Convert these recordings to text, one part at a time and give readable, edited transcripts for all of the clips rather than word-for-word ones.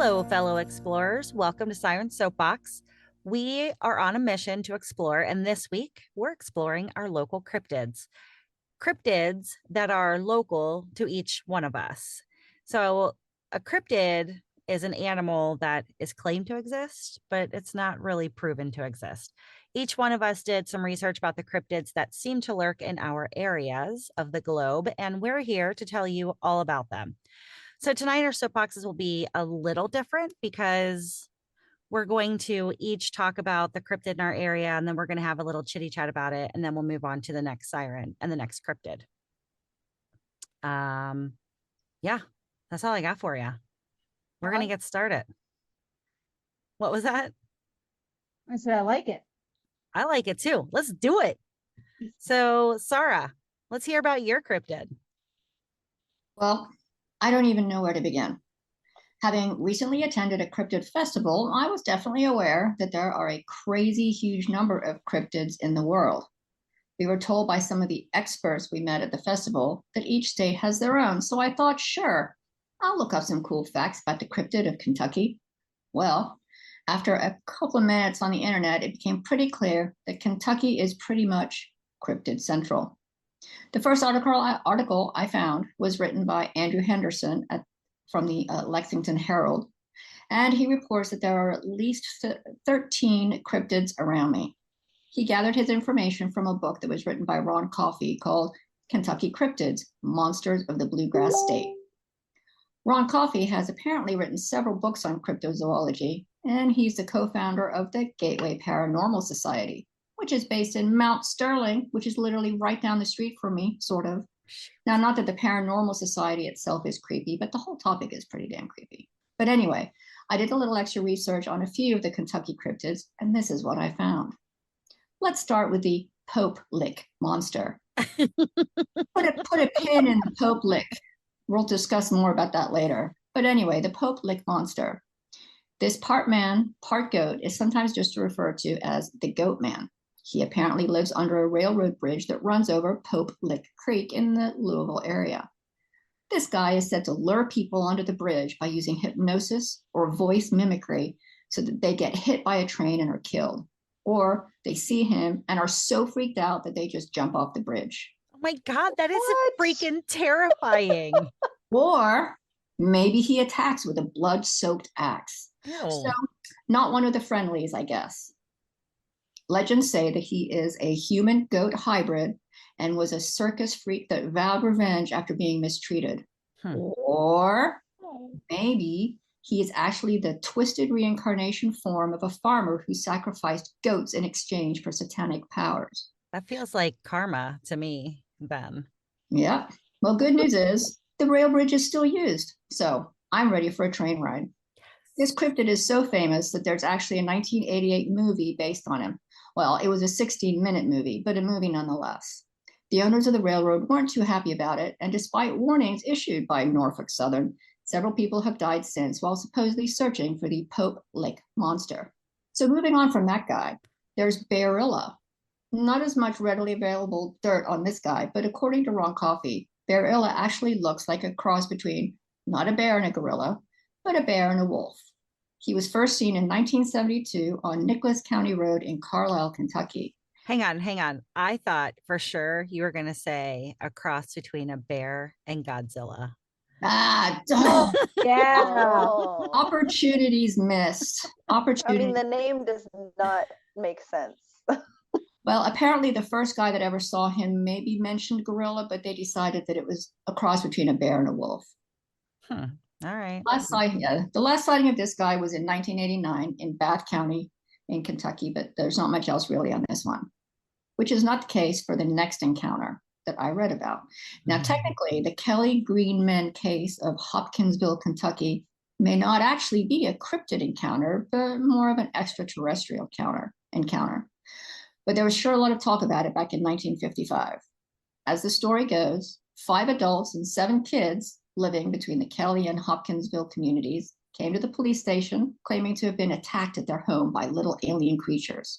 Hello, fellow explorers. Welcome to Siren Soapbox. We are on a mission to explore, and this week we're exploring our local cryptids. Cryptids that are local to each one of us. So, a cryptid is an animal that is claimed to exist, but it's not really proven to exist. Each one of us did some research about the cryptids that seem to lurk in our areas of the globe, and we're here to tell you all about them. So tonight our soapboxes will be a little different because we're going to each talk about the cryptid in our area, and then we're going to have a little chitty chat about it, and then we'll move on to the next siren and the next cryptid. Yeah, that's all I got for you. We're going to get started. What was that? I said, I like it. I like it too. Let's do it. So, Sarah, let's hear about your cryptid. Well, I don't even know where to begin. Having recently attended a cryptid festival, I was definitely aware that there are a crazy huge number of cryptids in the world. We were told by some of the experts we met at the festival that each state has their own, so I thought, sure, I'll look up some cool facts about the cryptid of Kentucky. Well, after a couple of minutes on the internet, it became pretty clear that Kentucky is pretty much cryptid central. The first article I found was written by Andrew Henderson from the Lexington Herald, and he reports that there are at least 13 cryptids around me. He gathered his information from a book that was written by Ron Coffey called Kentucky Cryptids, Monsters of the Bluegrass State. Ron Coffey has apparently written several books on cryptozoology, and he's the co-founder of the Gateway Paranormal Society, which is based in Mount Sterling, which is literally right down the street from me, sort of. Now, not that the Paranormal Society itself is creepy, but the whole topic is pretty damn creepy. But anyway, I did a little extra research on a few of the Kentucky cryptids, and this is what I found. Let's start with the Pope Lick monster. Put a pin in the Pope Lick. We'll discuss more about that later. But anyway, the Pope Lick monster. This part man, part goat is sometimes just referred to as the Goat Man. He apparently lives under a railroad bridge that runs over Pope Lick Creek in the Louisville area. This guy is said to lure people onto the bridge by using hypnosis or voice mimicry so that they get hit by a train and are killed. Or they see him and are so freaked out that they just jump off the bridge. Oh my God, that is freaking terrifying. Or maybe he attacks with a blood-soaked axe. Ew. So not one of the friendlies, I guess. Legends say that he is a human-goat hybrid and was a circus freak that vowed revenge after being mistreated. Or maybe he is actually the twisted reincarnation form of a farmer who sacrificed goats in exchange for satanic powers. That feels like karma to me, Ben. Yeah. Well, good news is the rail bridge is still used, so I'm ready for a train ride. This cryptid is so famous that there's actually a 1988 movie based on him. Well, it was a 16-minute movie, but a movie nonetheless. The owners of the railroad weren't too happy about it, and despite warnings issued by Norfolk Southern, several people have died since while supposedly searching for the Pope Lick monster. So moving on from that guy, there's Bearilla. Not as much readily available dirt on this guy, but according to Ron Coffey, Bearilla actually looks like a cross between not a bear and a gorilla, but a bear and a wolf. He was first seen in 1972 on Nicholas County Road in Carlisle, Kentucky. Hang on. I thought for sure you were going to say a cross between a bear and Godzilla. Yeah. Opportunities missed. I mean, the name does not make sense. Well, apparently the first guy that ever saw him maybe mentioned gorilla, but they decided that it was a cross between a bear and a wolf. All right. The last sighting of this guy was in 1989 in Bath County in Kentucky, but there's not much else really on this one, which is not the case for the next encounter that I read about. Now, technically, the Kelly Green Men case of Hopkinsville, Kentucky, may not actually be a cryptid encounter, but more of an extraterrestrial encounter. But there was sure a lot of talk about it back in 1955. As the story goes, 5 adults and 7 kids living between the Kelly and Hopkinsville communities came to the police station claiming to have been attacked at their home by little alien creatures.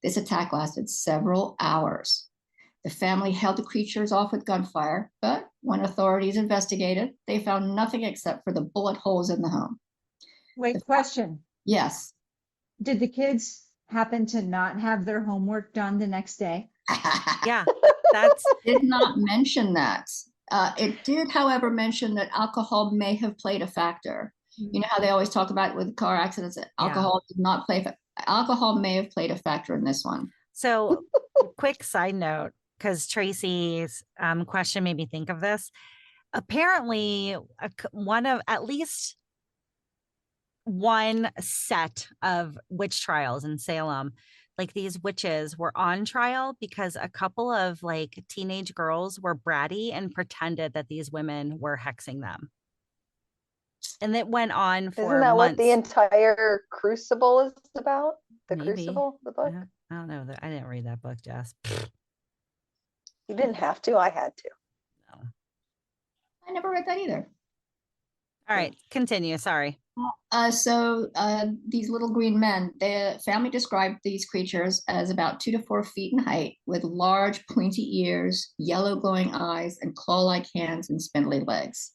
This attack lasted several hours. The family held the creatures off with gunfire, but when authorities investigated, they found nothing except for the bullet holes in the home. Wait, question. Yes. Did the kids happen to not have their homework done the next day? Yeah, that's Did not mention that. It did, however, mention that alcohol may have played a factor. You know how they always talk about with car accidents that Yeah. alcohol did not play. Alcohol may have played a factor in this one. so. Quick side note, because Tracy's question made me think of this. Apparently, one of at least one set of witch trials in Salem, like these witches were on trial because a couple of like teenage girls were bratty and pretended that these women were hexing them. And it went on for Isn't that what the months. entire Crucible is about? The Maybe. Crucible, the book? I don't know. I didn't read that book, Jess. You didn't have to. I had to. No. I never read that either. All right, continue. Sorry. So these little green men, the family described these creatures as about 2 to 4 feet in height, with large pointy ears, yellow glowing eyes, and claw-like hands and spindly legs.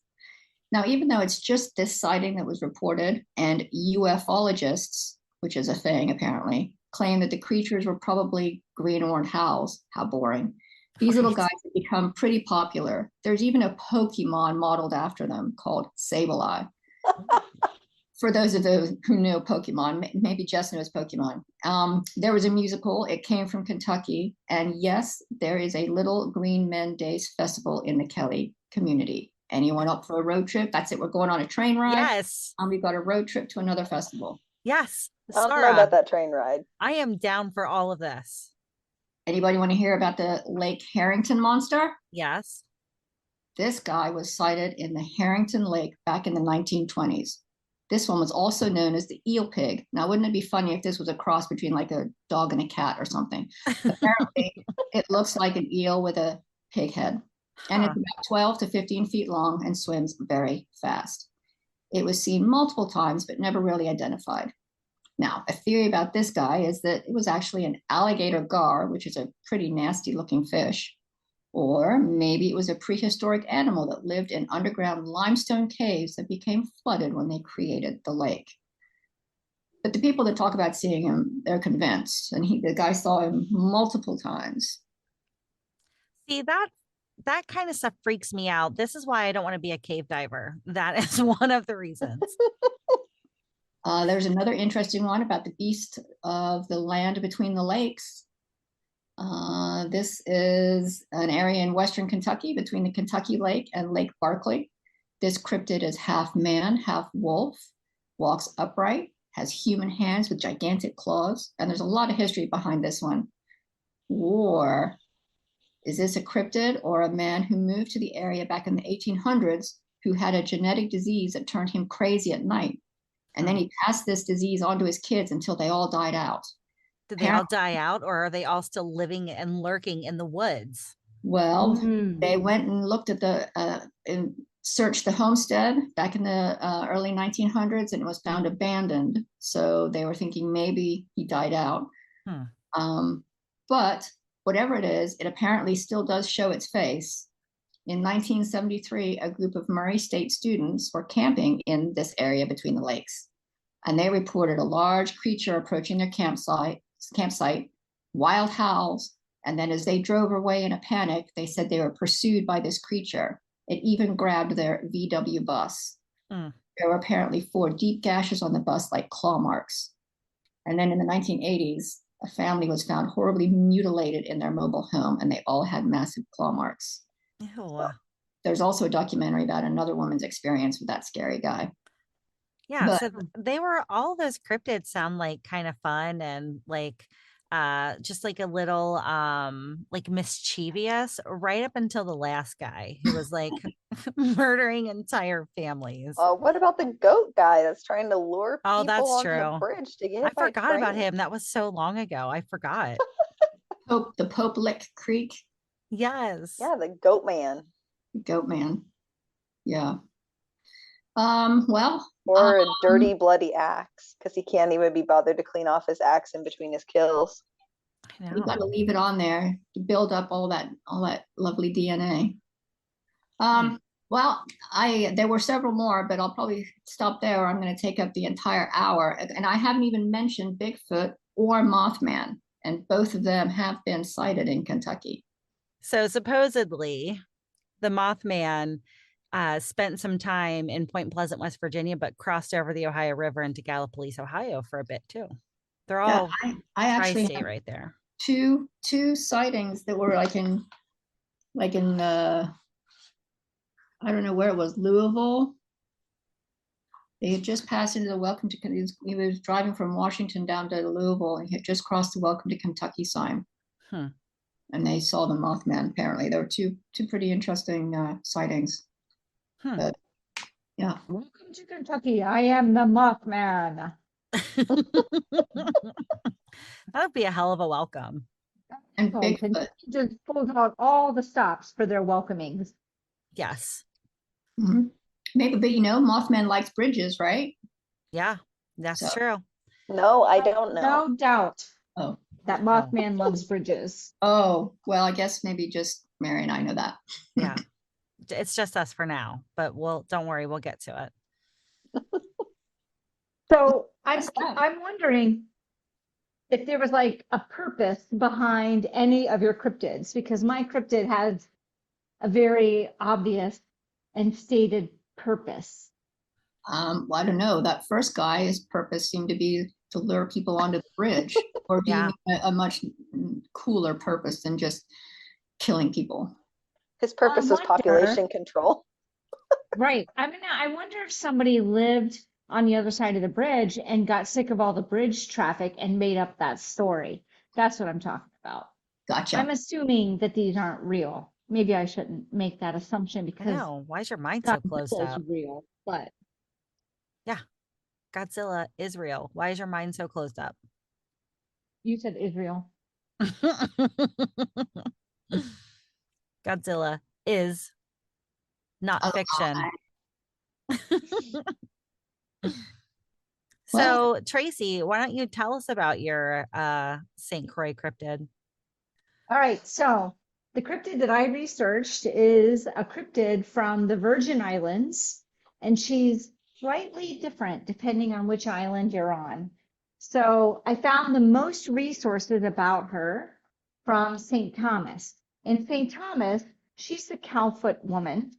Now, even though it's just this sighting that was reported, and ufologists, which is a thing apparently, claim that the creatures were probably green-horned owls. How boring. These little guys have become pretty popular. There's even a Pokemon modeled after them called Sableye. For those of those who know Pokemon, maybe Jess knows Pokemon. There was a musical. It came from Kentucky. And yes, there is a Little Green Men Days festival in the Kelly community. Anyone up for a road trip? That's it. We're going on a train ride. Yes. We've got a road trip to another festival. Yes. I don't know Sarah, about that train ride. I am down for all of this. Anybody want to hear about the Lake Harrington monster? Yes. This guy was sighted in the Harrington Lake back in the 1920s. This one was also known as the eel pig. Now, wouldn't it be funny if this was a cross between like a dog and a cat or something? Apparently, it looks like an eel with a pig head. And it's about 12 to 15 feet long and swims very fast. It was seen multiple times, but never really identified. Now, a theory about this guy is that it was actually an alligator gar, which is a pretty nasty looking fish. Or maybe it was a prehistoric animal that lived in underground limestone caves that became flooded when they created the lake. But the people that talk about seeing him, they're convinced. And the guy saw him multiple times. See, that kind of stuff freaks me out. This is why I don't want to be a cave diver. That is one of the reasons. There's another interesting one about the beast of the land between the lakes. This is an area in western Kentucky between the Kentucky Lake and Lake Barkley. This cryptid is half man, half wolf, walks upright, has human hands with gigantic claws, and there's a lot of history behind this one. Or is this a cryptid or a man who moved to the area back in the 1800s who had a genetic disease that turned him crazy at night? And then he passed this disease on to his kids until they all died out. Did they all die out, or are they all still living and lurking in the woods? Well, they went and looked at and searched the homestead back in the early 1900s, and it was found abandoned. So they were thinking maybe he died out. But whatever it is, it apparently still does show its face. In 1973, a group of Murray State students were camping in this area between the lakes, and they reported a large creature approaching their campsite, wild howls, and then as they drove away in a panic, they said they were pursued by this creature. It even grabbed their VW bus. There were apparently 4 deep gashes on the bus, like claw marks. And then in the 1980s, a family was found horribly mutilated in their mobile home, and they all had massive claw marks. So, there's also a documentary about another woman's experience with that scary guy. Yeah, but, so they were, all those cryptids sound like kind of fun and like just like a little like mischievous, right up until the last guy who was like murdering entire families. What about the goat guy that's trying to lure people onto true. the bridge to get I forgot about him. That was so long ago. I forgot. The Pope Lick Creek. Yes. Yeah, the goat man. Goat man. Yeah. Well, or a dirty, bloody axe, because he can't even be bothered to clean off his axe in between his kills. We got to leave it on there to build up all that lovely DNA. Well, there were several more, but I'll probably stop there, or I'm going to take up the entire hour. And I haven't even mentioned Bigfoot or Mothman, and both of them have been sighted in Kentucky. So supposedly the Mothman spent some time in Point Pleasant, West Virginia, but crossed over the Ohio River into Gallipolis, Ohio for a bit too. They're Yeah, all I actually tri-state have right there. two sightings that were like in I don't know where it was, Louisville. They had just passed into the Welcome to he was driving from Washington down to Louisville, and he had just crossed the Welcome to Kentucky sign. Hmm. And they saw the Mothman. Apparently, there were two pretty interesting sightings. But yeah, Welcome to Kentucky. I am the Mothman. That would be a hell of a welcome. and Oh, Bigfoot. Kentucky just pulls out all the stops for their welcomings. Yes. Mhm. Maybe, but Mothman likes bridges, right? Yeah, that's So, true. No, I don't know. No doubt oh, that Mothman loves bridges. oh, well, I guess maybe just Mary and I know that. Yeah. It's just us for now, but don't worry, we'll get to it. So What's that? I'm wondering if there was like a purpose behind any of your cryptids, because my cryptid has a very obvious and stated purpose. Well, I don't know. That first guy, his purpose seemed to be to lure people onto the bridge, or do you Yeah. mean a much cooler purpose than just killing people? His purpose was population control. Right. I wonder if somebody lived on the other side of the bridge and got sick of all the bridge traffic and made up that story. That's what I'm talking about. Gotcha. I'm assuming that these aren't real. Maybe I shouldn't make that assumption I because know. Why is your mind so closed Godzilla is up? real, but Yeah. Godzilla is real. Why is your mind so closed up? you said Israel. Godzilla is not fiction. Well, So, Tracy, why don't you tell us about your St. Croix cryptid? All right, so the cryptid that I researched is a cryptid from the Virgin Islands, and she's slightly different depending on which island you're on. So I found the most resources about her from St. Thomas. In St. Thomas, she's the cowfoot woman.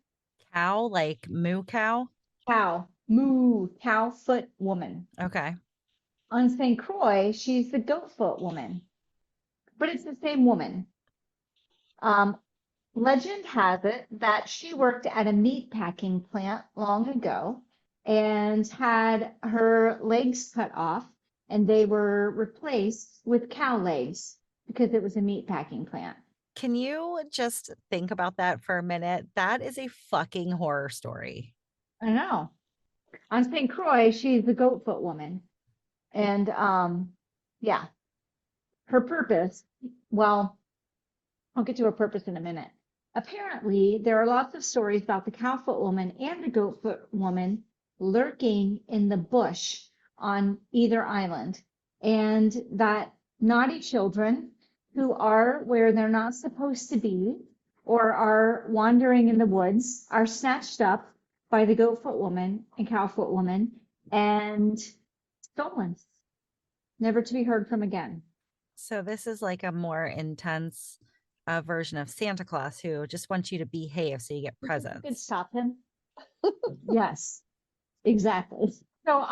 Cow, like moo cow? Cowfoot woman. Okay. On St. Croix, she's the goatfoot woman, but it's the same woman. Um, Legend has it that she worked at a meat packing plant long ago and had her legs cut off, and they were replaced with cow legs because it was a meat packing plant. Can you just think about that for a minute? That is a fucking horror story. I know. On St. Croix, she's the goatfoot woman. And yeah, her purpose, well, I'll get to her purpose in a minute. Apparently, there are lots of stories about the cowfoot woman and the goatfoot woman lurking in the bush on either island, and that naughty children who are where they're not supposed to be or are wandering in the woods are snatched up by the goatfoot woman and cowfoot woman and stolen, never to be heard from again. So this is like a more intense version of Santa Claus who just wants you to behave so you get You could presents. stop him. Yes, exactly. So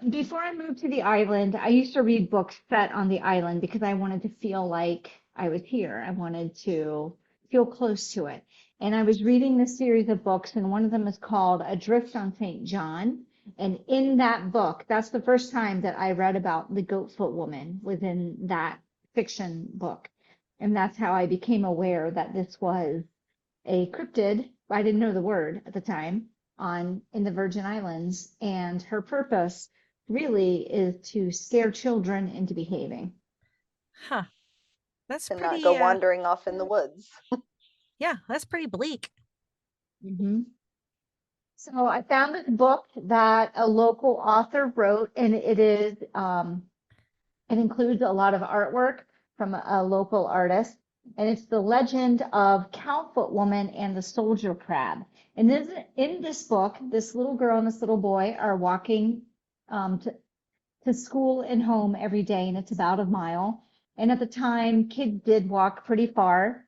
before I moved to the island, I used to read books set on the island because I wanted to feel like I was here. I wanted to feel close to it. And I was reading this series of books, and one of them is called Adrift on St. John. And in that book, that's the first time that I read about the Goatfoot Woman within that fiction book. And that's how I became aware that this was a cryptid. I didn't know the word at the time in the Virgin Islands, and her purpose really is to scare children into behaving. Huh. That's To pretty not go wandering off in the woods. yeah, that's pretty bleak. Mm-hmm. So I found this book that a local author wrote, and it includes a lot of artwork from a local artist. And it's the legend of Cowfoot Woman and the Soldier Crab. And this, in this book, this little girl and this little boy are walking to school and home every day, and it's about a mile. And at the time, kids did walk pretty far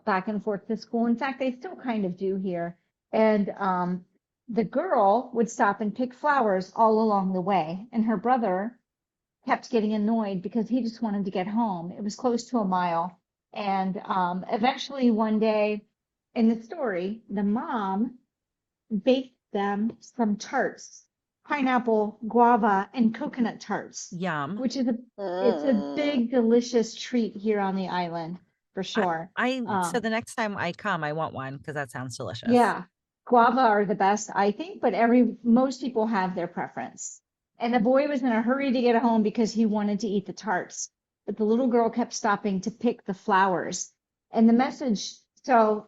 back and forth to school. In fact, they still kind of do here. And the girl would stop and pick flowers all along the way, and her brother kept getting annoyed because he just wanted to get home. It was close to a mile. And eventually one day in the story, the mom baked them some tarts, pineapple, guava, and coconut tarts, Yum. which is it's a big, delicious treat here on the island for sure. So the next time I come, I want one because that sounds delicious. Yeah, guava are the best, I think, but most people have their preference. And the boy was in a hurry to get home because he wanted to eat the tarts, but the little girl kept stopping to pick the flowers. And the message, so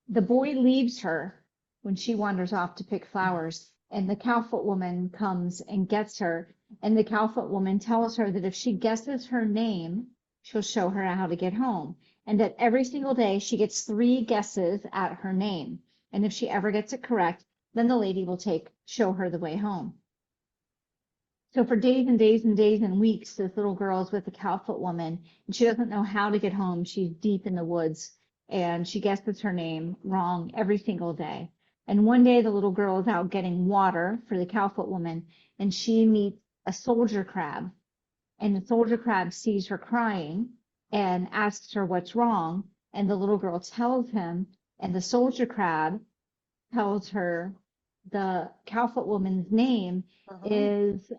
the boy leaves her when she wanders off to pick flowers, and the Cowfoot woman comes and gets her. And the Cowfoot woman tells her that if she guesses her name, she'll show her how to get home. And that every single day she gets 3 guesses at her name. And if she ever gets it correct, then the lady will show her the way home. So for days and days and days and weeks, this little girl is with the Cowfoot woman, and she doesn't know how to get home. She's deep in the woods, and she guesses her name wrong every single day. And one day the little girl is out getting water for the Cowfoot woman, and she meets a soldier crab. And the soldier crab sees her crying and asks her what's wrong. And the little girl tells him, and the soldier crab tells her the Cowfoot woman's name is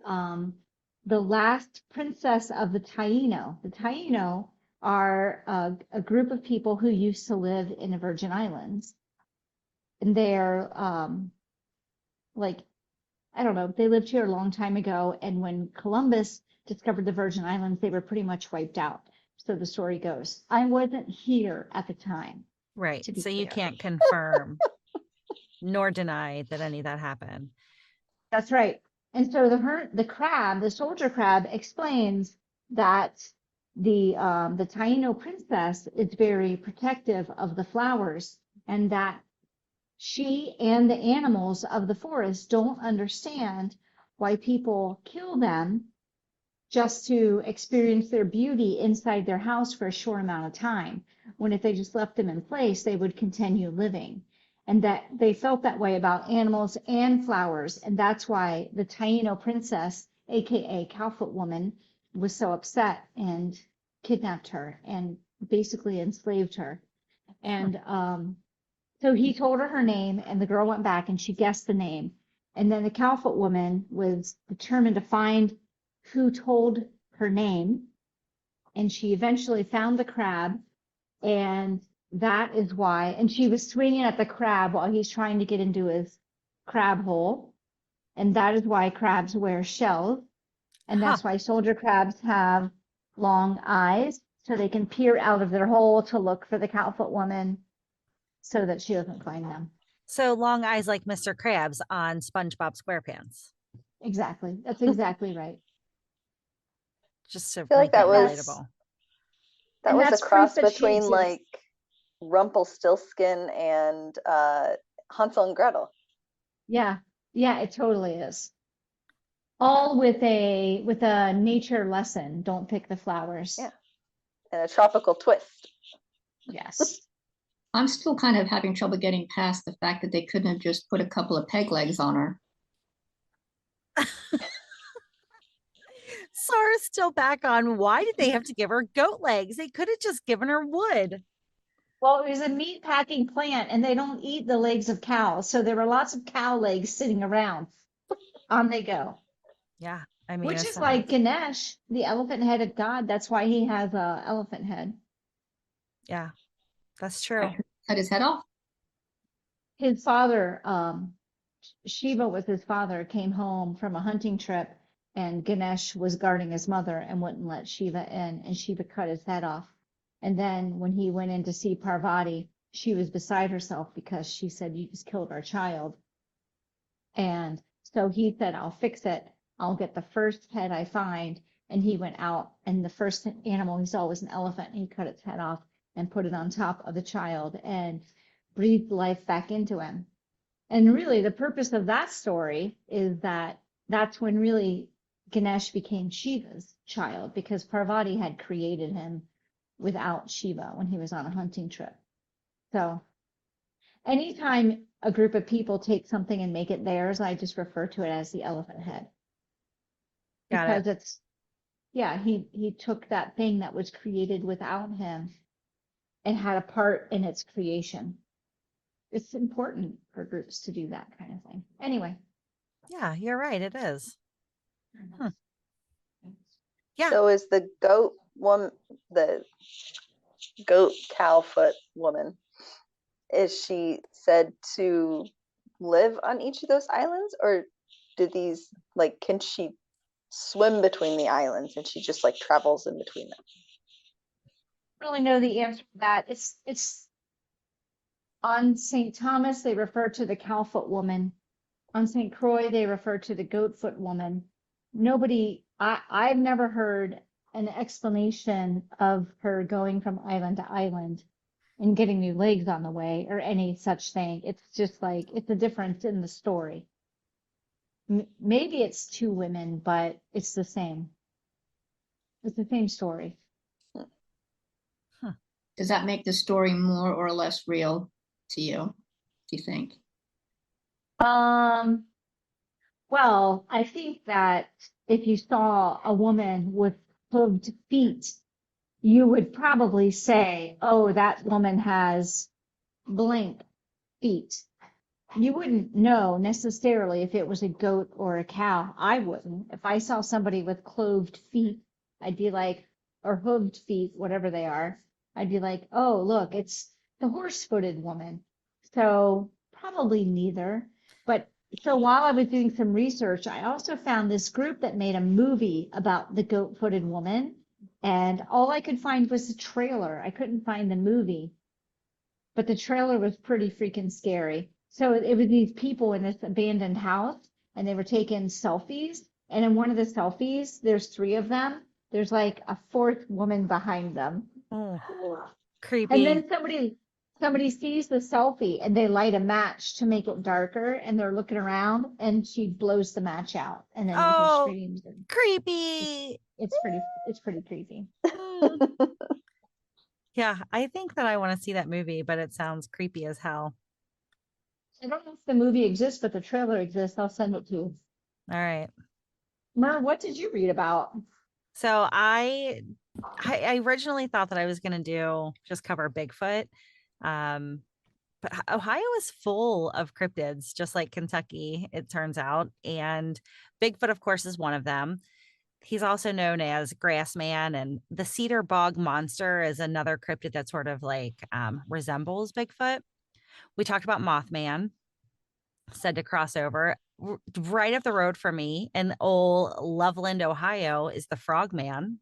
the last princess of the Taino. The Taino are a group of people who used to live in the Virgin Islands. And they're like, I don't know, they lived here a long time ago. And when Columbus discovered the Virgin Islands, they were pretty much wiped out. So the story goes. I wasn't here at the time. Right. To be So you clear. can't confirm nor deny that any of that happened. That's right. And so the crab, the soldier crab, explains that the Taino princess is very protective of the flowers, and that she and the animals of the forest don't understand why people kill them just to experience their beauty inside their house for a short amount of time, when if they just left them in place, they would continue living. And that they felt that way about animals and flowers. And that's why the Taino princess, aka Cowfoot woman, was so upset and kidnapped her and basically enslaved her. And so he told her name, and the girl went back and she guessed the name. And then the Cowfoot woman was determined to find who told her name. And she eventually found the crab, and that is why, and she was swinging at the crab while he's trying to get into his crab hole. And that is why crabs wear shells. And that's why soldier crabs have long eyes, so they can peer out of their hole to look for the Cowfoot woman so that she doesn't find them. So long eyes like Mr. Krabs on SpongeBob SquarePants. Exactly. That's exactly right. Just to I feel like make it that was relatable. that was a that's cross proof that she between exists. like Rumpelstiltskin and Hansel and Gretel. Yeah, it totally is. All with a nature lesson. Don't pick the flowers. Yeah. And a tropical twist. Yes. I'm still kind of having trouble getting past the fact that they couldn't have just put a couple of peg legs on her. Sarah's still back on why did they have to give her goat legs? They could have just given her wood. Well, it was a meat packing plant, and they don't eat the legs of cows, so there were lots of cow legs sitting around. On they go. Yeah, I mean, Which is like Ganesh, the elephant-headed god. That's why he has a elephant head. Yeah, that's true. Cut his head off. His father, Shiva was his father, came home from a hunting trip, and Ganesh was guarding his mother and wouldn't let Shiva in, and Shiva cut his head off. And then when he went in to see Parvati, she was beside herself because she said, "You just killed our child." And so he said, "I'll fix it. I'll get the first head I find." And he went out, and the first animal he saw was an elephant, and he cut its head off. and put it on top of the child and breathed life back into him. And really, the purpose of that story is that that's when really Ganesh became Shiva's child, because Parvati had created him without Shiva when he was on a hunting trip. So anytime a group of people take something and make it theirs, I just refer to it as the elephant head. Got it. Because it's, yeah, he took that thing that was created without him and had a part in its creation. It's important for groups to do that kind of thing. Anyway. Yeah, you're right. It is. Yeah. So is the goat woman, the goat cow foot woman, is she said to live on each of those islands, or do these, like, can she swim between the islands and she just like travels in between them? Really know the answer to that. It's on St. Thomas, they refer to the cowfoot woman. On St. Croix, they refer to the goatfoot woman. I've never heard an explanation of her going from island to island and getting new legs on the way or any such thing. It's just like, it's a difference in the story. Maybe it's two women, but it's the same. It's the same story. Does that make the story more or less real to you, do you think? Well, I think that if you saw a woman with hooved feet, you would probably say, oh, that woman has blank feet. You wouldn't know necessarily if it was a goat or a cow. I wouldn't. If I saw somebody with cloved feet, I'd be like, or hooved feet, whatever they are, I'd be like, oh, look, it's the horse-footed woman. So probably neither. But so while I was doing some research, I also found this group that made a movie about the goat-footed woman. And all I could find was the trailer. I couldn't find the movie, but the trailer was pretty freaking scary. So it was these people in this abandoned house and they were taking selfies. And in one of the selfies, there's three of them. There's like a fourth woman behind them. Oh, And creepy. then somebody sees the selfie and they light a match to make it darker and they're looking around and she blows the match out and then you hear Oh, screams and creepy. it's pretty creepy. Mm. Yeah, I think that I want to see that movie, but it sounds creepy as hell. I don't know if the movie exists, but the trailer exists. I'll send it to you. All right. Mer, what did you read about? So I originally thought that I was going to do just cover Bigfoot. But Ohio is full of cryptids, just like Kentucky, it turns out. And Bigfoot, of course, is one of them. He's also known as Grassman, and the cedar bog monster is another cryptid that sort of like resembles Bigfoot. We talked about Mothman, said to cross over. Right up the road from me in old Loveland, Ohio, is the Frogman.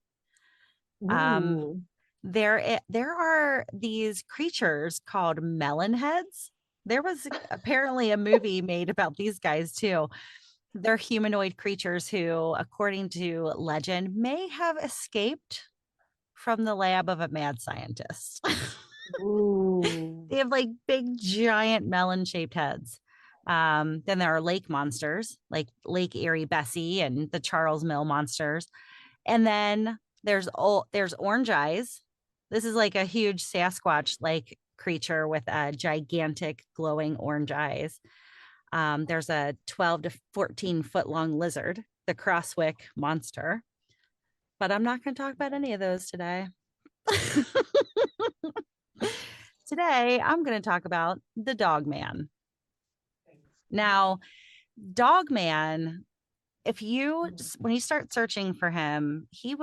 Ooh. There are these creatures called melon heads. There was apparently a movie made about these guys too. They're humanoid creatures who, according to legend, may have escaped from the lab of a mad scientist. Ooh. They have like big, giant melon shaped heads. Then there are lake monsters like Lake Erie Bessie and the Charles Mill monsters. And then there's orange eyes. This is like a huge Sasquatch like creature with a gigantic glowing orange eyes. There's a 12 to 14 foot long lizard, the Crosswick monster. But I'm not going to talk about any of those today. Today, I'm going to talk about the Dogman. Now, Dogman, when you start searching for him, he's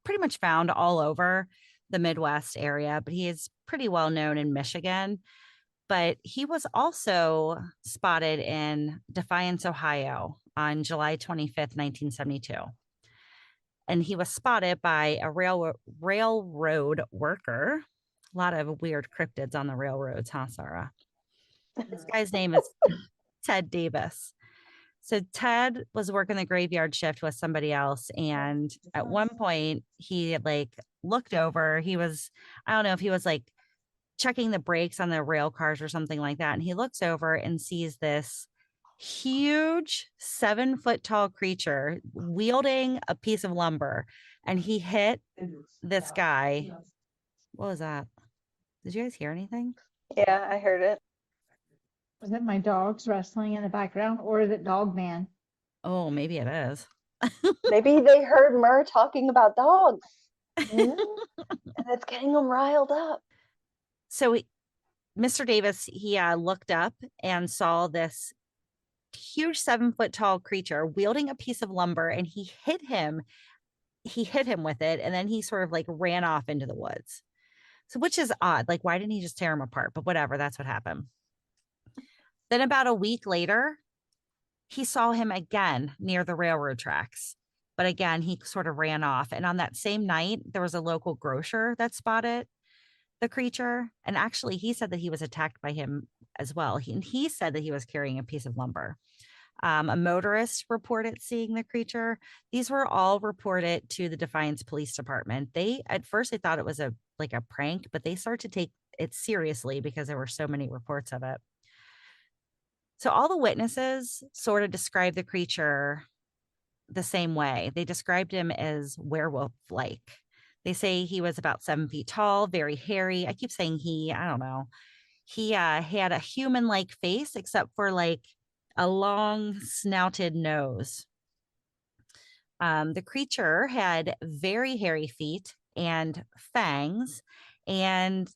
pretty much found all over the Midwest area, but he is pretty well known in Michigan. But he was also spotted in Defiance, Ohio on July 25th, 1972. And he was spotted by a railroad worker. A lot of weird cryptids on the railroads, huh, Sarah? This guy's name is Ted Davis. So Ted was working the graveyard shift with somebody else. And at one point he had like looked over. I don't know if he was like checking the brakes on the rail cars or something like that. And he looks over and sees this huge 7 foot tall creature wielding a piece of lumber. And he hit this guy. What was that? Did you guys hear anything? Yeah, I heard it. Was it my dogs wrestling in the background, or is it Dogman? Oh, maybe it is. Maybe they heard Mur talking about dogs Yeah. and it's getting them riled up. So Mr. Davis, he looked up and saw this huge 7 foot tall creature wielding a piece of lumber, and he hit him. He hit him with it, and then he sort of like ran off into the woods. So, which is odd. Like, why didn't he just tear him apart? But whatever, that's what happened. Then, about a week later, he saw him again near the railroad tracks. But again, he sort of ran off. And on that same night, there was a local grocer that spotted the creature. And actually, he said that he was attacked by him as well. He said that he was carrying a piece of lumber. A motorist reported seeing the creature. These were all reported to the Defiance Police Department. They at first they thought it was a prank, but they started to take it seriously because there were so many reports of it. So all the witnesses sort of described the creature the same way. They described him as werewolf-like. They say he was about 7 feet tall, very hairy. I keep saying he, I don't know. He had a human-like face, except for like a long snouted nose. The creature had very hairy feet and fangs, and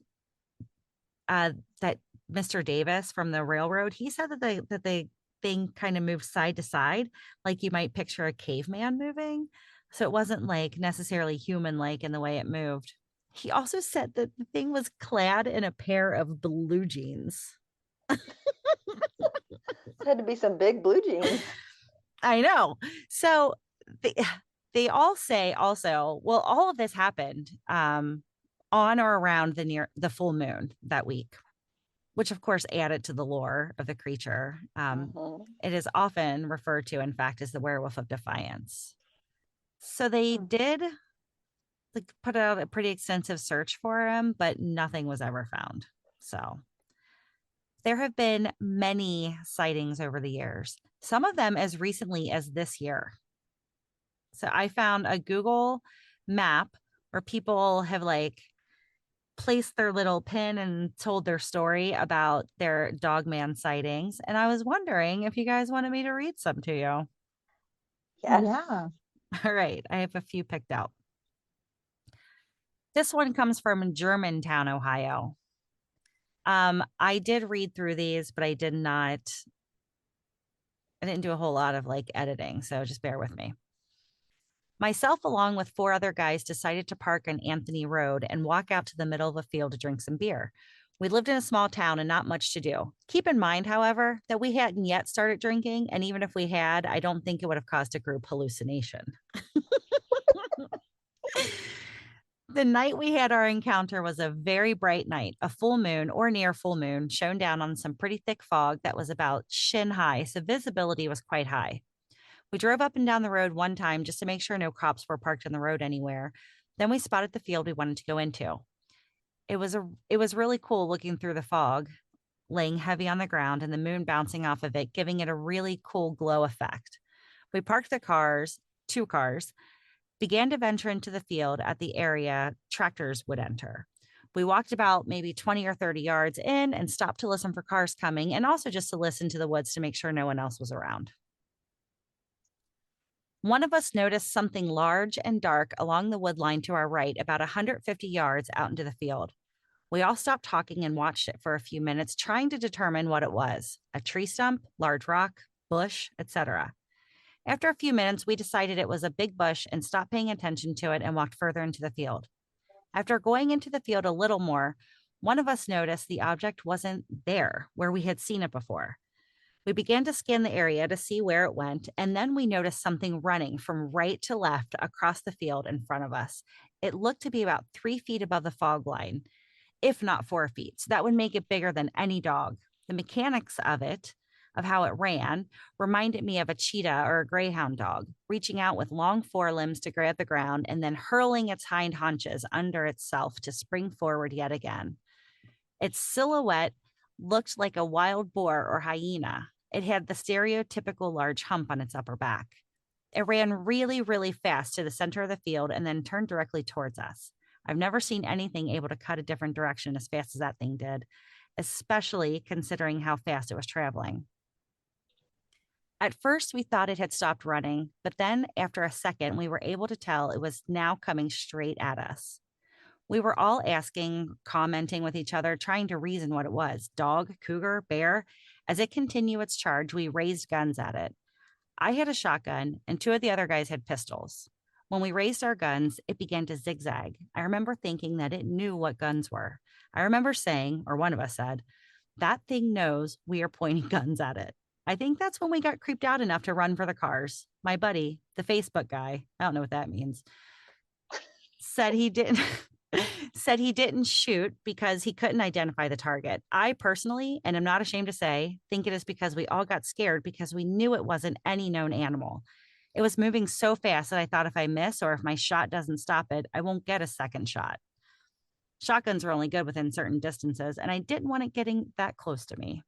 that Mr. Davis from the railroad, he said that the thing kind of moved side to side, like you might picture a caveman moving. So it wasn't like necessarily human like in the way it moved. He also said that the thing was clad in a pair of blue jeans. It had to be some big blue jeans. I know. So they all say also, well, all of this happened on or around the full moon that week, which of course added to the lore of the creature. It is often referred to, in fact, as the werewolf of Defiance. So they did like put out a pretty extensive search for him, but nothing was ever found. So there have been many sightings over the years, some of them as recently as this year. So I found a Google map where people have like placed their little pin and told their story about their Dogman sightings. And I was wondering if you guys wanted me to read some to you. Yes. Yeah. All right. I have a few picked out. This one comes from Germantown, Ohio. I did read through these, but I didn't do a whole lot of like editing. So just bear with me. Myself, along with 4 other guys, decided to park on Anthony Road and walk out to the middle of a field to drink some beer. We lived in a small town and not much to do. Keep in mind, however, that we hadn't yet started drinking, and even if we had, I don't think it would have caused a group hallucination. The night we had our encounter was a very bright night. A full moon or near full moon shone down on some pretty thick fog that was about shin high, so visibility was quite high. We drove up and down the road one time just to make sure no cops were parked on the road anywhere. Then we spotted the field we wanted to go into. It was really cool looking through the fog, laying heavy on the ground and the moon bouncing off of it, giving it a really cool glow effect. We parked the cars, 2 cars, began to venture into the field at the area tractors would enter. We walked about maybe 20 or 30 yards in and stopped to listen for cars coming, and also just to listen to the woods to make sure no one else was around. One of us noticed something large and dark along the wood line to our right, about 150 yards out into the field. We all stopped talking and watched it for a few minutes, trying to determine what it was: a tree stump, large rock, bush, etc. After a few minutes, we decided it was a big bush and stopped paying attention to it and walked further into the field. After going into the field a little more, one of us noticed the object wasn't there where we had seen it before. We began to scan the area to see where it went, and then we noticed something running from right to left across the field in front of us. It looked to be about 3 feet above the fog line, if not 4 feet. So that would make it bigger than any dog. The mechanics of it of how it ran reminded me of a cheetah or a greyhound dog, reaching out with long forelimbs to grab the ground and then hurling its hind haunches under itself to spring forward yet again. Its silhouette looked like a wild boar or hyena. It had the stereotypical large hump on its upper back. It ran really, really fast to the center of the field and then turned directly towards us. I've never seen anything able to cut a different direction as fast as that thing did, especially considering how fast it was traveling. At first, we thought it had stopped running, but then after a second, we were able to tell it was now coming straight at us. We were all asking, commenting with each other, trying to reason what it was: dog, cougar, bear. As it continued its charge, we raised guns at it. I had a shotgun, and two of the other guys had pistols. When we raised our guns, it began to zigzag. I remember thinking that it knew what guns were. I remember saying, or one of us said, "That thing knows we are pointing guns at it." I think that's when we got creeped out enough to run for the cars. My buddy, the Facebook guy, I don't know what that means, said he didn't said he didn't shoot because he couldn't identify the target. I personally, and I'm not ashamed to say, think it is because we all got scared because we knew it wasn't any known animal. It was moving so fast that I thought if I miss or if my shot doesn't stop it, I won't get a second shot. Shotguns are only good within certain distances, and I didn't want it getting that close to me.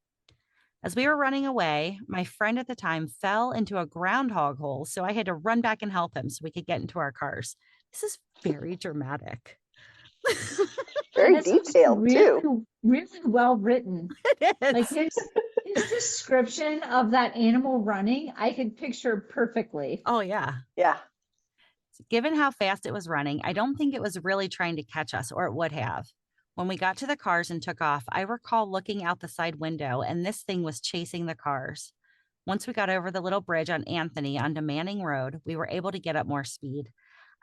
As we were running away, my friend at the time fell into a groundhog hole, so I had to run back and help him so we could get into our cars. This is very dramatic. Very detailed really, too. really well written. It is. Like his description of that animal running, I could picture perfectly. Oh, yeah. Yeah. Given how fast it was running, I don't think it was really trying to catch us, or it would have. When we got to the cars and took off, I recall looking out the side window and this thing was chasing the cars. Once we got over the little bridge on Anthony onto Manning Road, we were able to get up more speed.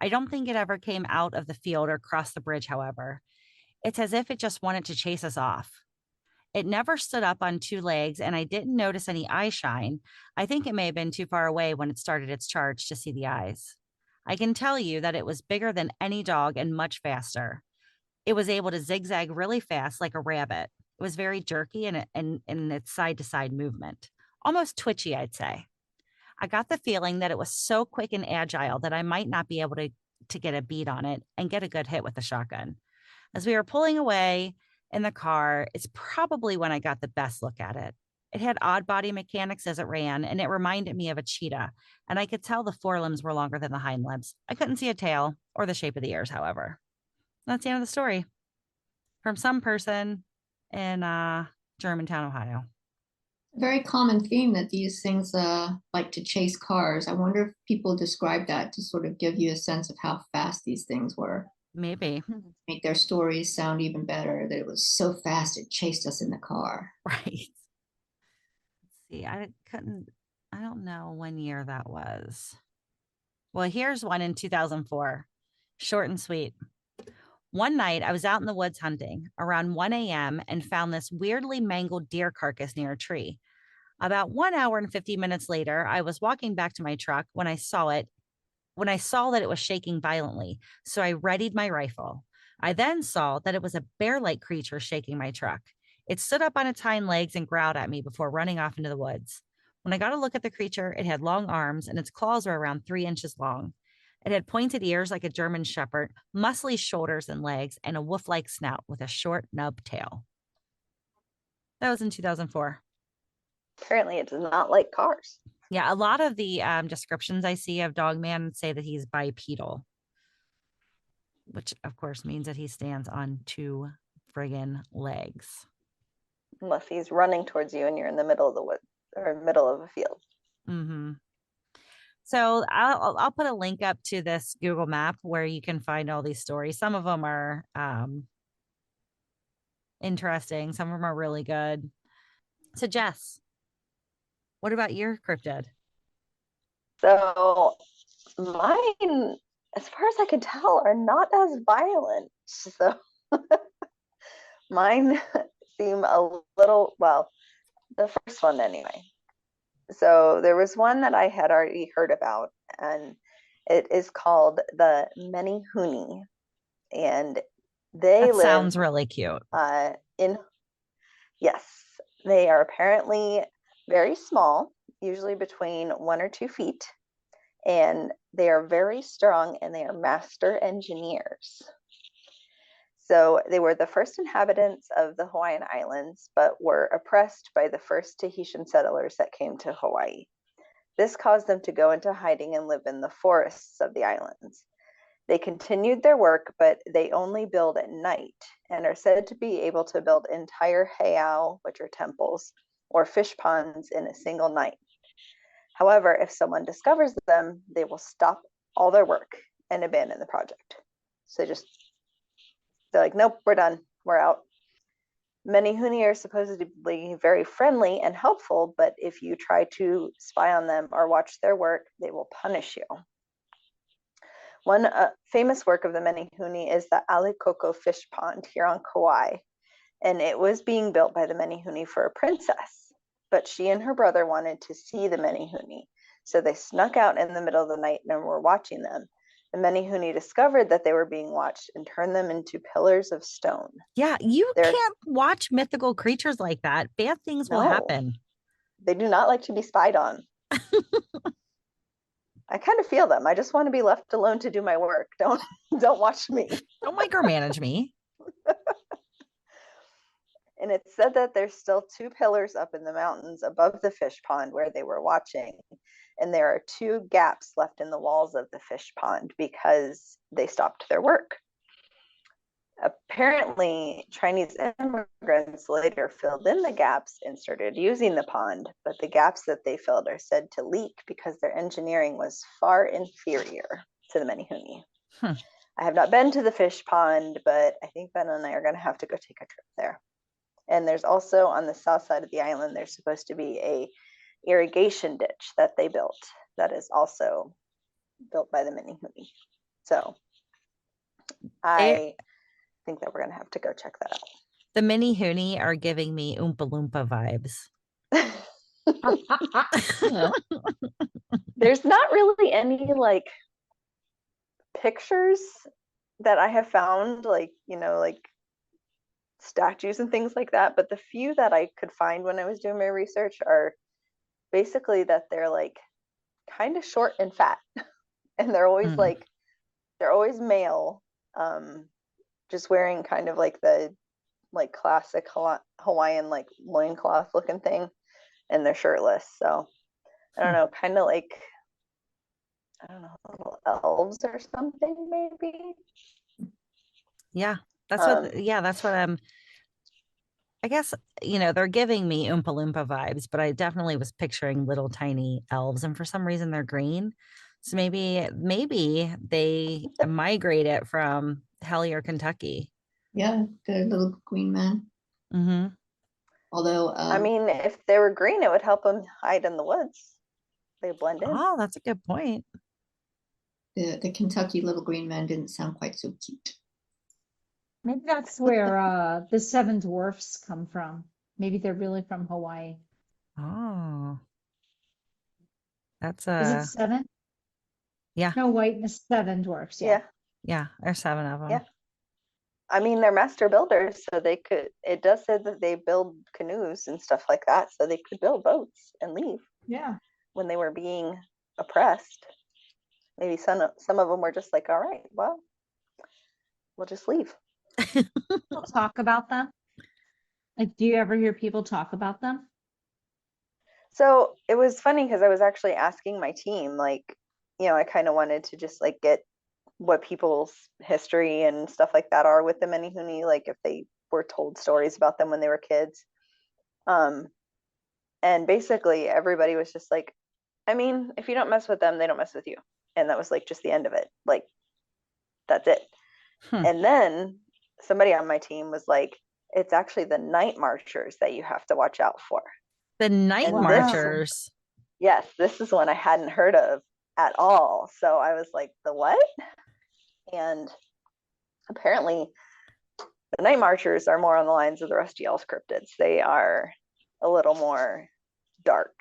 I don't think it ever came out of the field or crossed the bridge, however. It's as if it just wanted to chase us off. It never stood up on two legs, and I didn't notice any eye shine. I think it may have been too far away when it started its charge to see the eyes. I can tell you that it was bigger than any dog and much faster. It was able to zigzag really fast like a rabbit. It was very jerky in its side to side movement, almost twitchy, I'd say. I got the feeling that it was so quick and agile that I might not be able to get a beat on it and get a good hit with the shotgun. As we were pulling away in the car, it's probably when I got the best look at it. It had odd body mechanics as it ran, and it reminded me of a cheetah, and I could tell the forelimbs were longer than the hind limbs. I couldn't see a tail or the shape of the ears, however. That's the end of the story from some person in Germantown, Ohio. Very common theme that these things like to chase cars. I wonder if people describe that to sort of give you a sense of how fast these things were. Maybe. Make their stories sound even better, that it was so fast it chased us in the car. Right. Let's see. I don't know when year that was. Well, here's one in 2004. Short and sweet. One night, I was out in the woods hunting around 1 a.m. and found this weirdly mangled deer carcass near a tree. About 1 hour and 50 minutes later, I was walking back to my truck when I saw that it was shaking violently, so I readied my rifle. I then saw that it was a bear-like creature shaking my truck. It stood up on its hind legs and growled at me before running off into the woods. When I got a look at the creature, it had long arms and its claws were around 3 inches long. It had pointed ears like a German shepherd, muscly shoulders and legs, and a wolf-like snout with a short nub tail. That was in 2004. Apparently, it does not like cars. Yeah, a lot of the descriptions I see of Dogman say that he's bipedal, which of course means that he stands on 2 friggin' legs. Unless he's running towards you and you're in the middle of the woods or middle of a field. Mm-hmm. So I'll put a link up to this Google map where you can find all these stories. Some of them are interesting. Some of them are really good. So Jess, what about your cryptid? So mine, as far as I can tell, are not as violent. So mine seem a little, well, the first one anyway. So there was one that I had already heard about, and it is called the Menehune, and they That live. Sounds really cute. Yes, they are apparently very small, usually between 1 or 2 feet, and they are very strong and they are master engineers. So they were the first inhabitants of the Hawaiian Islands, but were oppressed by the first Tahitian settlers that came to Hawaii. This caused them to go into hiding and live in the forests of the islands. They continued their work, but they only build at night and are said to be able to build entire heiau, which are temples, or fish ponds in a single night. However, if someone discovers them, they will stop all their work and abandon the project. So they're like, nope, we're done. We're out. Menehune are supposedly very friendly and helpful, but if you try to spy on them or watch their work, they will punish you. One famous work of the Menehune is the Alikoko fish pond here on Kauai, and it was being built by the Menehune for a princess, but she and her brother wanted to see the Menehune, so they snuck out in the middle of the night and were watching them. The Menehune discovered that they were being watched and turned them into pillars of stone. Yeah, you They're can't watch mythical creatures like that. Bad things will no, happen. they do not like to be spied on. I kind of feel them. I just want to be left alone to do my work. Don't watch me. Don't micromanage me. And it's said that there's still 2 pillars up in the mountains above the fish pond where they were watching. And there are 2 gaps left in the walls of the fish pond because they stopped their work. Apparently, Chinese immigrants later filled in the gaps and started using the pond, but the gaps that they filled are said to leak because their engineering was far inferior to the Menehune. I have not been to the fish pond, but I think Ben and I are going to have to go take a trip there. And there's also on the south side of the island, there's supposed to be a irrigation ditch that they built that is also built by the Menehune. So I think that we're going to have to go check that out. The Menehune are giving me Oompa Loompa vibes. There's not really any like pictures that I have found, like, like statues and things like that, but the few that I could find when I was doing my research are basically that they're like kind of short and fat and they're always male, just wearing kind of like the like classic Hawaiian like loincloth looking thing, and they're shirtless. So I don't know, kind of like, I don't know, little elves or something maybe. Yeah, that's what I guess, they're giving me Oompa Loompa vibes, but I definitely was picturing little tiny elves, and for some reason they're green. So maybe they migrated from Hellier, Kentucky. Yeah, the little green man. Mm-hmm. Although, I mean, if they were green, it would help them hide in the woods. They blend in. Oh, that's a good point. the Kentucky little green man didn't sound quite so cute. Maybe that's where the 7 dwarfs come from. Maybe they're really from Hawaii. Oh, that's Is it 7? yeah. No, whiteness 7 dwarfs. Yeah. Yeah, there's 7 of them. Yeah. I mean, they're master builders, so it does say that they build canoes and stuff like that, so they could build boats and leave. Yeah. When they were being oppressed. Maybe some of them were just like, all right, well, we'll just leave. People talk about them. Like, do you ever hear people talk about them? So it was funny because I was actually asking my team, like, I kind of wanted to just like get what people's history and stuff like that are with the Menehune, like if they were told stories about them when they were kids. And basically everybody was just like, I mean, if you don't mess with them, they don't mess with you. And that was like just the end of it. Like, that's it. And then somebody on my team was like, it's actually the night marchers that you have to watch out for. The night marchers. Yes, this is one I hadn't heard of at all. So I was like, the what? And apparently the night marchers are more on the lines of the Rusty Elf cryptids. They are a little more dark.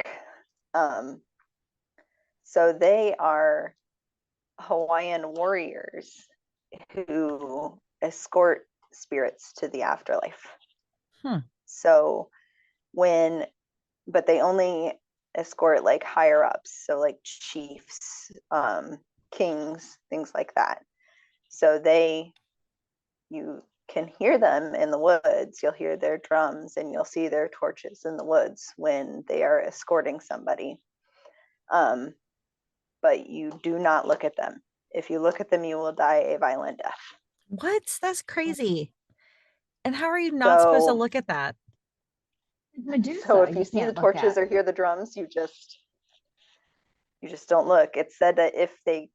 So they are Hawaiian warriors who escort spirits to the afterlife. So when but they only escort like higher ups, so like chiefs, kings, things like that. So you can hear them in the woods. You'll hear their drums and you'll see their torches in the woods when they are escorting somebody. But you do not look at them. If you look at them, you will die a violent death. What? That's crazy. And how are you not supposed to So, look at that? Medusa, if you you see the can't look torches at. or hear the drums, you just don't look. It's said that if they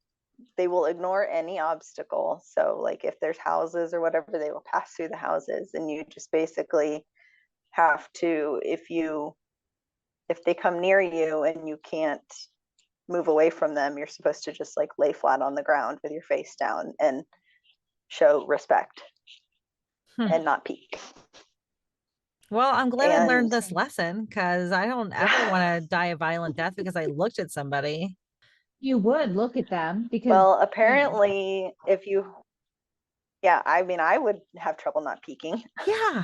will ignore any obstacle. So like if there's houses or whatever, they will pass through the houses, and you just basically have to, if they come near you and you can't move away from them, you're supposed to just like lay flat on the ground with your face down and show respect and not peek. Well, I'm glad I learned And this lesson because I don't ever want to die a violent death because I looked at somebody. You would look at them because, well, you know, apparently if you, yeah, I mean, I would have trouble not peeking. Yeah.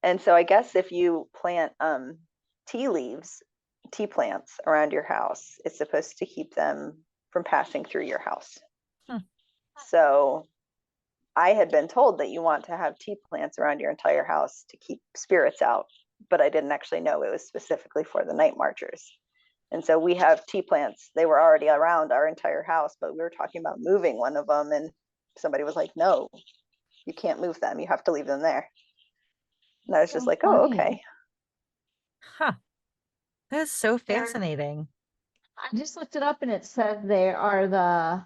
And so I guess if you plant tea leaves, tea plants around your house, it's supposed to keep them from passing through your house. Hmm. So I had been told that you want to have tea plants around your entire house to keep spirits out, but I didn't actually know it was specifically for the night marchers. And so we have tea plants. They were already around our entire house, but we were talking about moving one of them, and somebody was like, no, you can't move them. You have to leave them there. And I was just so like, oh, funny. okay. Huh. That's so fascinating. I just looked it up and it says they are the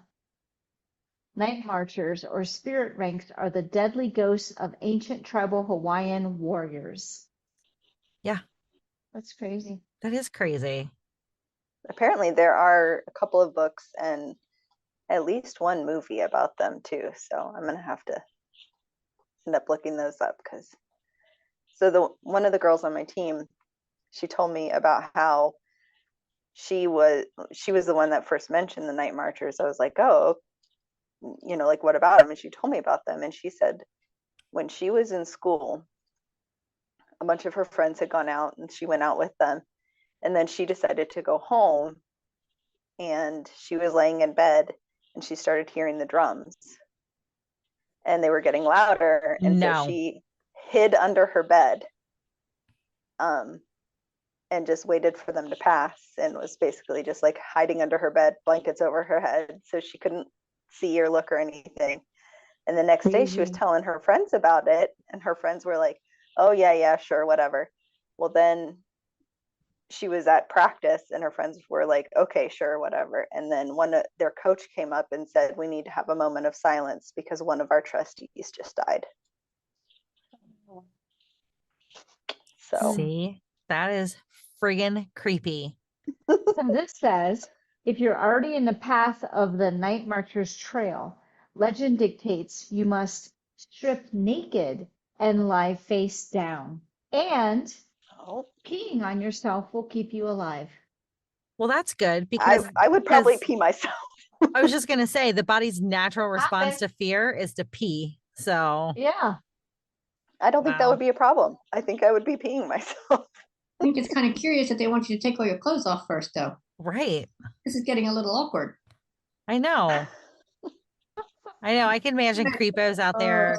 night marchers or spirit ranks are the deadly ghosts of ancient tribal Hawaiian warriors. Yeah, That's crazy. that is crazy. Apparently there are a couple of books and at least one movie about them too. So I'm gonna have to end up looking those up because one of the girls on my team, she told me about how she was the one that first mentioned the night marchers. I was like, oh, like what about them? And she told me about them, and she said when she was in school, a bunch of her friends had gone out and she went out with them, and then she decided to go home, and she was laying in bed and she started hearing the drums and they were getting louder, and so No. she hid under her bed and just waited for them to pass, and was basically just like hiding under her bed, blankets over her head, so she couldn't see or look or anything. And the next day she was Crazy. telling her friends about it, and her friends were like, oh yeah, sure, whatever. Well, then she was at practice and her friends were like, okay, sure, whatever. And then their coach came up and said, we need to have a moment of silence because one of our trustees just died. So See, that is friggin' creepy. So this says, if you're already in the path of the night marcher's trail, legend dictates you must strip naked and lie face down. And oh, peeing on yourself will keep you alive. Well, that's good I would probably pee myself. I was just gonna say the body's natural response to fear is to pee. So Yeah. I don't think that would wow. be a problem. I think I would be peeing myself. I think it's kind of curious that they want you to take all your clothes off first, though. Right. This is getting a little awkward. I know. I know. I can imagine creepos out there.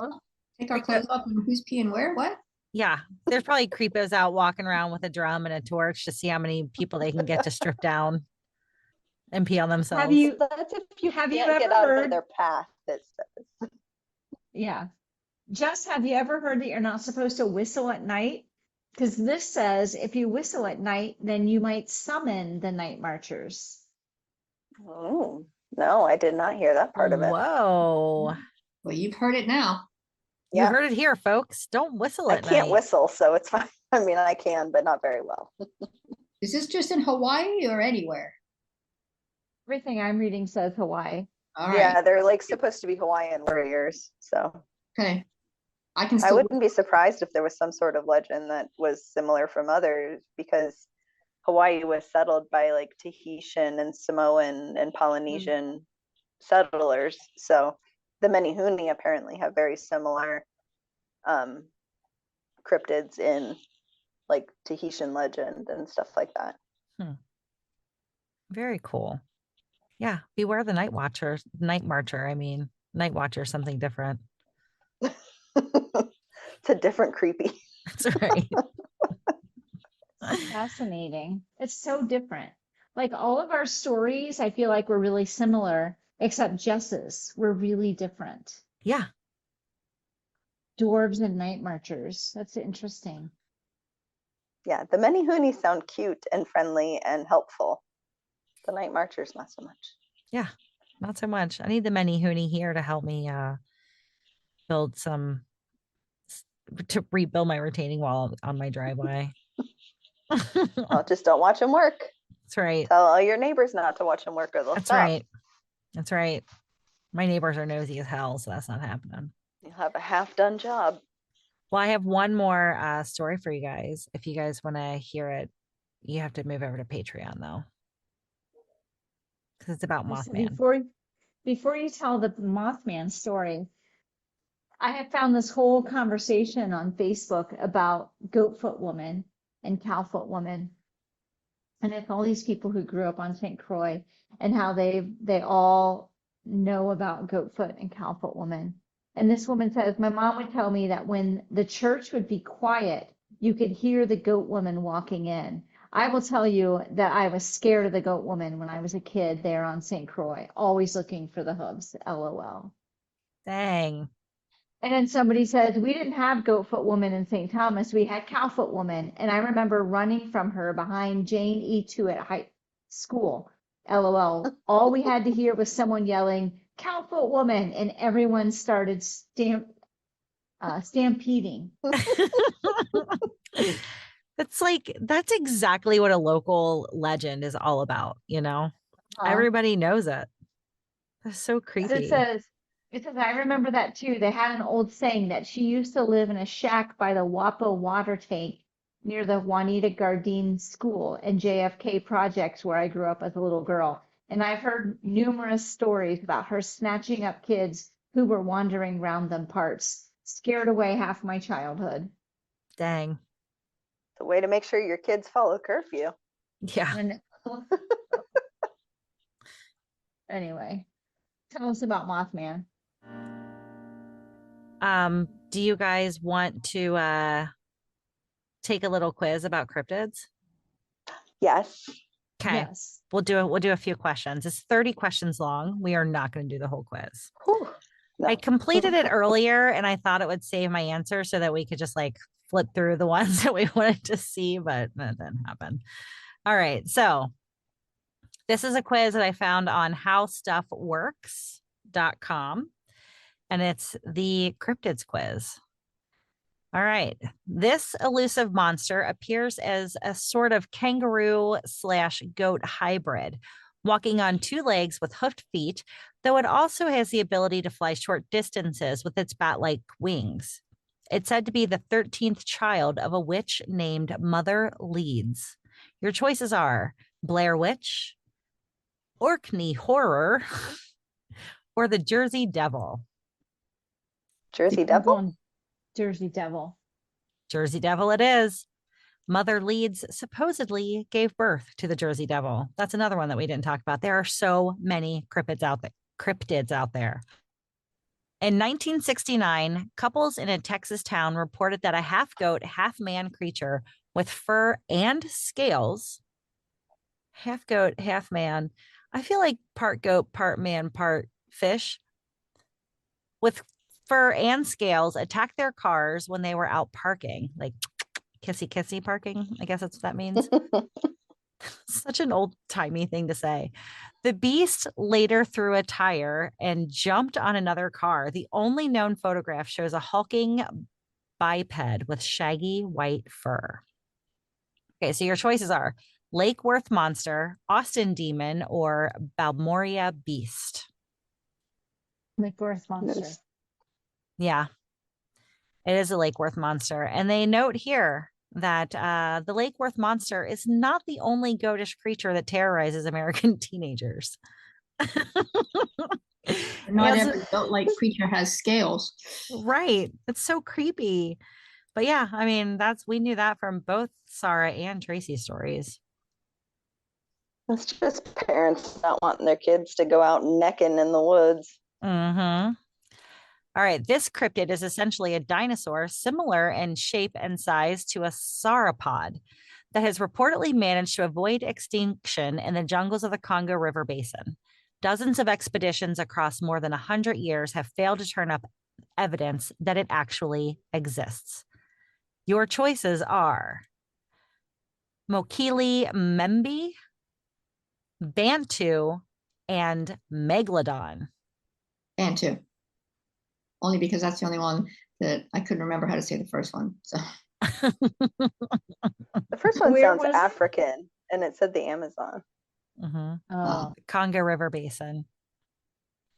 Take our clothes off and who's peeing where? What? Yeah. There's probably creepos out walking around with a drum and a torch to see how many people they can get to strip down and pee on Have themselves. you That's if you have you can't get ever out of heard? their path. It says. Yeah. Jess, have you ever heard that you're not supposed to whistle at night? Because this says if you whistle at night, then you might summon the night marchers. Oh, no, I did not hear that part of it. Whoa. Well, you've heard it now. You Yeah, heard it here, folks. Don't whistle I at can't night. whistle, so it's fine. I mean, I can, but not very well. Is this just in Hawaii or anywhere? Everything I'm reading says Hawaii. All right. Yeah, they're like supposed to be Hawaiian warriors, so Okay. I can I still. wouldn't be surprised if there was some sort of legend that was similar from others, because Hawaii was settled by like Tahitian and Samoan and Polynesian settlers. So the Menehune apparently have very similar cryptids in like Tahitian legend and stuff like that. Very cool. Yeah. Beware the night watcher, night marcher. I mean, night watcher, something different. It's a different creepy. That's right. Fascinating. It's so different. Like all of our stories, I feel like we're really similar, except Jess's were really different. Yeah. Dwarves and night marchers. That's interesting. Yeah, the Menehune sound cute and friendly and helpful. The night marchers, not so much. Yeah. Not so much. I need the Menehune here to help me build some to rebuild my retaining wall on my driveway. Well, just don't watch them work. That's right. Tell all your neighbors not to watch them work or they'll That's stop. right. That's right. My neighbors are nosy as hell, so that's not happening. You'll have a half-done job. Well, I have one more story for you guys. If you guys want to hear it, you have to move over to Patreon though, because it's about So Mothman. before you tell the Mothman story, I have found this whole conversation on Facebook about Goatfoot Woman and Cowfoot Woman. And it's all these people who grew up on St. Croix and how they all know about Goatfoot and Cowfoot Woman. And this woman says, my mom would tell me that when the church would be quiet, you could hear the goat woman walking in. I will tell you that I was scared of the goat woman when I was a kid there on St. Croix, always looking for the hooves, LOL. Dang. And then somebody says, we didn't have Goatfoot Woman in St. Thomas. We had Cowfoot Woman. And I remember running from her behind Jane E2 at high school. LOL. All we had to hear was someone yelling, Cowfoot Woman. And everyone started stampeding. That's exactly what a local legend is all about, you know? Everybody knows it. That's so creepy. It says, I remember that too. They had an old saying that she used to live in a shack by the Wapo water tank near the Juanita Gardine School and JFK projects where I grew up as a little girl. And I've heard numerous stories about her snatching up kids who were wandering around them parts. Scared away half my childhood. Dang. The way to make sure your kids follow curfew. Yeah. Anyway, tell us about Mothman. Do you guys want to take a little quiz about cryptids? Yes. Okay. Yes. We'll do a few questions. It's 30 questions long. We are not going to do the whole quiz. Whew. No. I completed it earlier and I thought it would save my answer so that we could just like flip through the ones that we wanted to see, but that didn't happen. All right. So this is a quiz that I found on howstuffworks.com. And it's the cryptids quiz. All right. This elusive monster appears as a sort of kangaroo/goat hybrid, walking on two legs with hoofed feet, though it also has the ability to fly short distances with its bat-like wings. It's said to be the 13th child of a witch named Mother Leeds. Your choices are Blair Witch, Orkney Horror, or the Jersey Devil. Jersey Devil? Jersey Devil. Jersey Devil it is. Mother Leeds supposedly gave birth to the Jersey Devil. That's another one that we didn't talk about. There are so many cryptids out there. In 1969, couples in a Texas town reported that a half goat, half man creature with fur and scales, half goat, half man. I feel like part goat, part man, part fish, with fur and scales attacked their cars when they were out parking, like kissy parking. I guess that's what that means. Such an old timey thing to say. The beast later threw a tire and jumped on another car. The only known photograph shows a hulking biped with shaggy white fur. Okay, so your choices are Lake Worth Monster, Austin Demon, or Balmoria Beast. Lake Worth Monster. Yeah, it is a Lake Worth Monster. And they note here that the Lake Worth Monster is not the only goatish creature that terrorizes American teenagers. Not every goat-like creature has scales. Right. It's so creepy. But yeah, I mean, we knew that from both Sarah and Tracy's stories. It's just parents not wanting their kids to go out necking in the woods. Mm-hmm. All right, this cryptid is essentially a dinosaur similar in shape and size to a sauropod that has reportedly managed to avoid extinction in the jungles of the Congo River Basin. Dozens of expeditions across more than 100 years have failed to turn up evidence that it actually exists. Your choices are Mokele Membi, Bantu, and Megalodon. Bantu. Only because that's the only one that I couldn't remember how to say the first one. So The first one Where sounds was it? African, and it said the Amazon. Oh, Congo River Basin.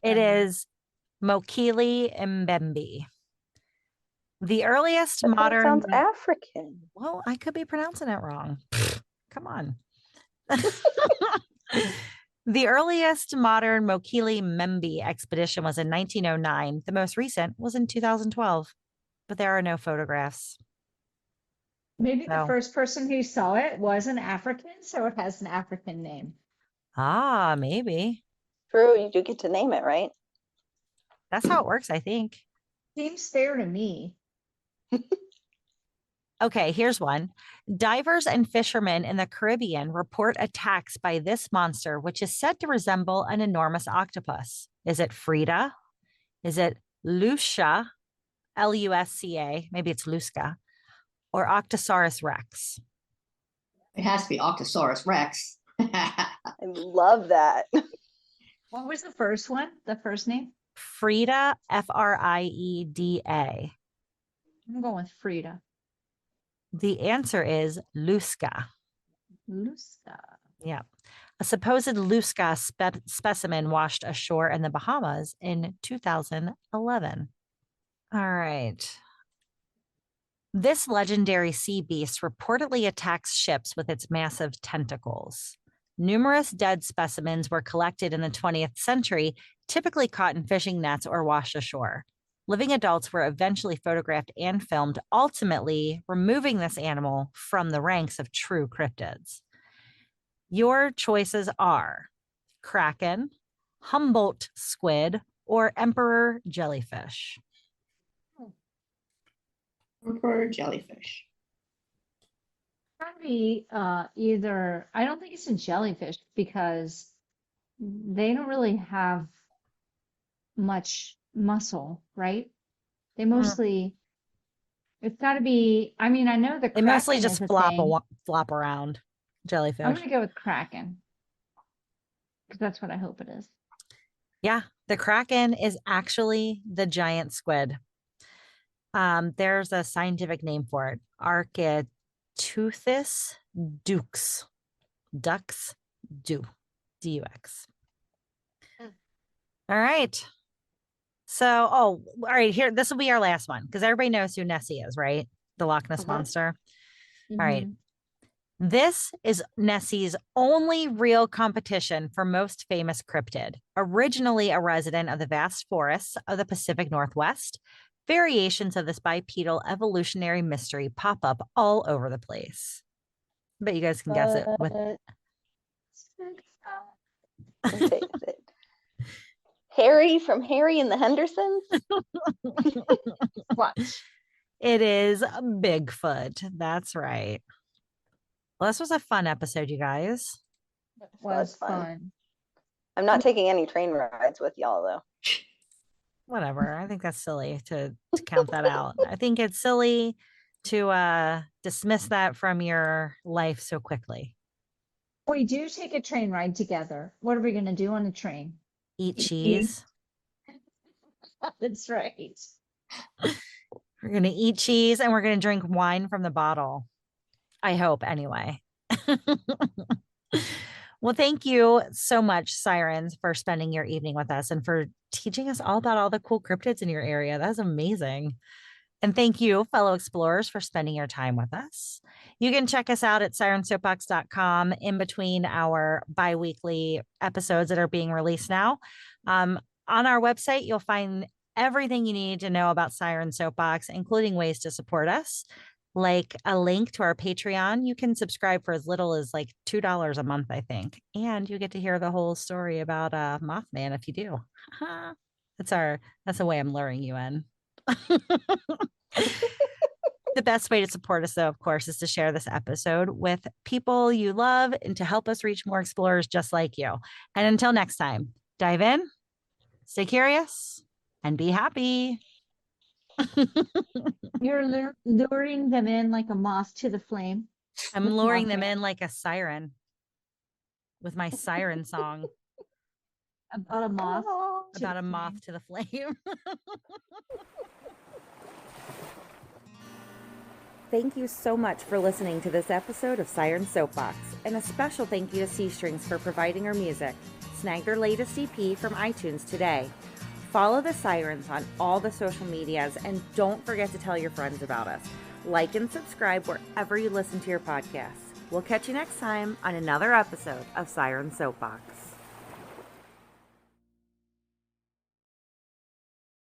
It Uh-huh. is Mokele Mbembe. The earliest That modern, sounds African. well, I could be pronouncing it wrong. Come on. The earliest modern Mokele Membe expedition was in 1909. The most recent was in 2012, but there are no photographs. maybe the So, first person who saw it was an African, so it has an African name. maybe. True, you do get to name it, right? That's how it works, I think. Seems fair to me. Okay, here's one. Divers and fishermen in the Caribbean report attacks by this monster, which is said to resemble an enormous octopus. Is it Frida? Is it Lucia, Lusca? Maybe it's Lusca, or Octosaurus rex? it has to be Octosaurus Rex. I love that. What was the first one? The first name? Frida, Frieda. I'm going with Frida. The answer is Lusca. Luska. Yeah. A supposed Lusca specimen washed ashore in the Bahamas in 2011. All right. This legendary sea beast reportedly attacks ships with its massive tentacles. Numerous dead specimens were collected in the 20th century, typically caught in fishing nets or washed ashore. Living adults were eventually photographed and filmed, ultimately removing this animal from the ranks of true cryptids. Your choices are kraken, Humboldt squid, or emperor jellyfish. Emperor jellyfish. Probably either, I don't think it's a jellyfish because they don't really have much muscle, right? They mostly, it's got to be, I mean, I know the They mostly Kraken just is a thing. flop around. Jellyfish. I'm going to go with Kraken because that's what I hope it is. Yeah, the kraken is actually the giant squid. There's a scientific name for it. Architeuthis dux. D-U-X. All right. So, all right, here, this will be our last one because everybody knows who Nessie is, right? The Loch Ness Monster. All right. This is Nessie's only real competition for most famous cryptid. Originally a resident of the vast forests of the Pacific Northwest, variations of this bipedal evolutionary mystery pop up all over the place. I bet you guys can guess it with Is it Harry from Harry and the Hendersons? What? it is Bigfoot. That's right. Well, this was a fun episode, you guys. It was fun. fun. I'm not taking any train rides with y'all though. Whatever. I think that's silly to count that out. I think it's silly to dismiss that from your life so quickly. We do take a train ride together. What are we going to do on the train? Eat cheese. That's right. We're going to eat cheese and we're going to drink wine from the bottle. I hope, anyway. Well, thank you so much, Sirens, for spending your evening with us and for teaching us all about all the cool cryptids in your area. That's amazing. And thank you, fellow explorers, for spending your time with us. You can check us out at sirensoapbox.com in between our bi-weekly episodes that are being released now. On our website, you'll find everything you need to know about Siren Soapbox, including ways to support us, like a link to our Patreon. You can subscribe for as little as like $2 a month, I think. And you get to hear the whole story about Mothman if you do. That's the way I'm luring you in. The best way to support us, though, of course, is to share this episode with people you love and to help us reach more explorers just like you. And until next time, dive in, stay curious, and be happy. You're luring them in like a moth to the flame. I'm luring them in like a siren with my siren song About a moth. about a moth to the flame. Thank you so much for listening to this episode of Siren Soapbox, and a special thank you to C Strings for providing our music. Snag their latest EP from iTunes today. Follow the Sirens on all the social medias, and don't forget to tell your friends about us. Like and subscribe wherever you listen to your podcasts. We'll catch you next time on another episode of Siren Soapbox.